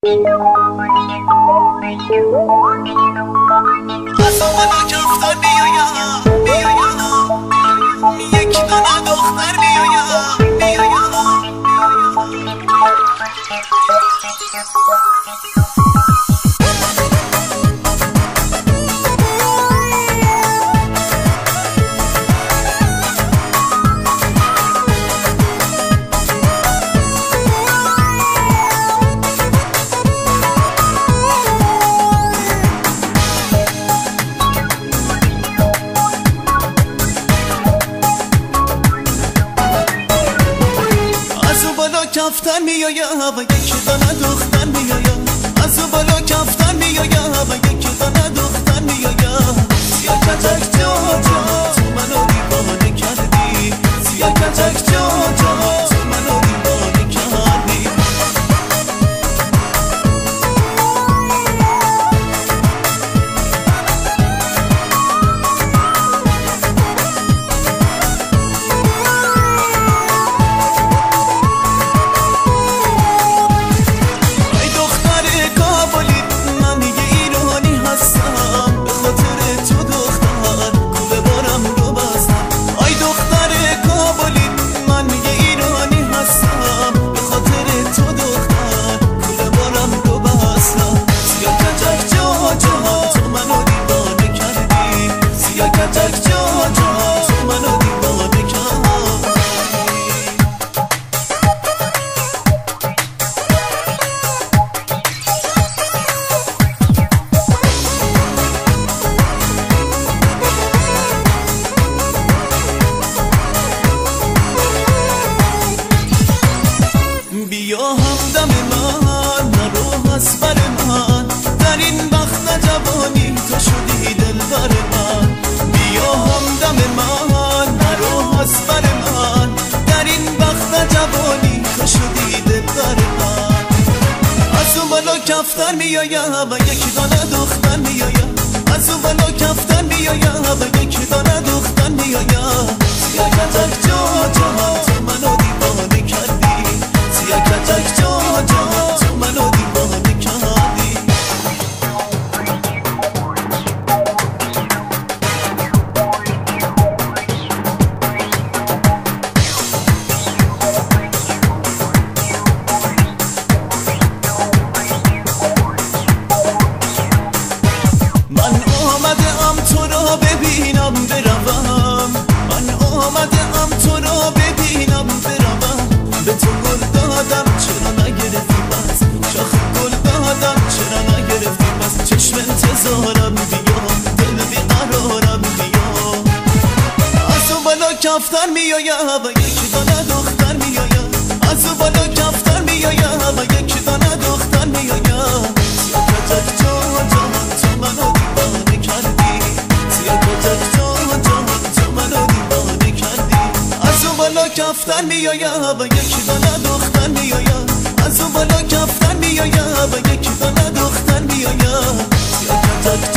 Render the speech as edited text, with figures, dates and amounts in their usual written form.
منو کفتار بیایم یکی دانه دختر بیایم کفتر میایم و یکی دانه دختر میایم از اون بالا کفتر میایم و یکی دانه دختر میایم سیاه کتک جا تو منو دیوانه کردی سیاه کتک جا تو منو دیوانه کردی بیا همدم من نرو از بر من در این وقت جوانی تو شدی دلبر من بیا همدم من نرو از بر من در این وقت جوانی تو شدی دلبر من از اون بالا کفتر میایم و یکی دانه دختر میایم از اون بالا کفتر میایم و یکی دانه دختر میایم سیاه کتک جا تو منو دیوانه کردی سیاه کتک جا تو منو دیوانه کردی من آمدم تو را ببینم بروم من آمدم تو را ببینم بروم به تو گل دادم چرا نگرفتی بس شاخ گل دادم چرا نگرفتی بس چشم انتظارم بیا دل بیقرارم بیا از اون بالا کفتر میایم و یکی دانه دختر میایم از اون بالا کفتر میایم و یکی دانه دختر میایم سیاه کتک جا تو منو دیوانه کردی سیاه کتک جا تو منو دیوانه کردی از اون بالا کفتر میایم و یکی دانه دختر میایم از اون بالا کفتر میایم و یکی دانه دختر میایم سیاه کتک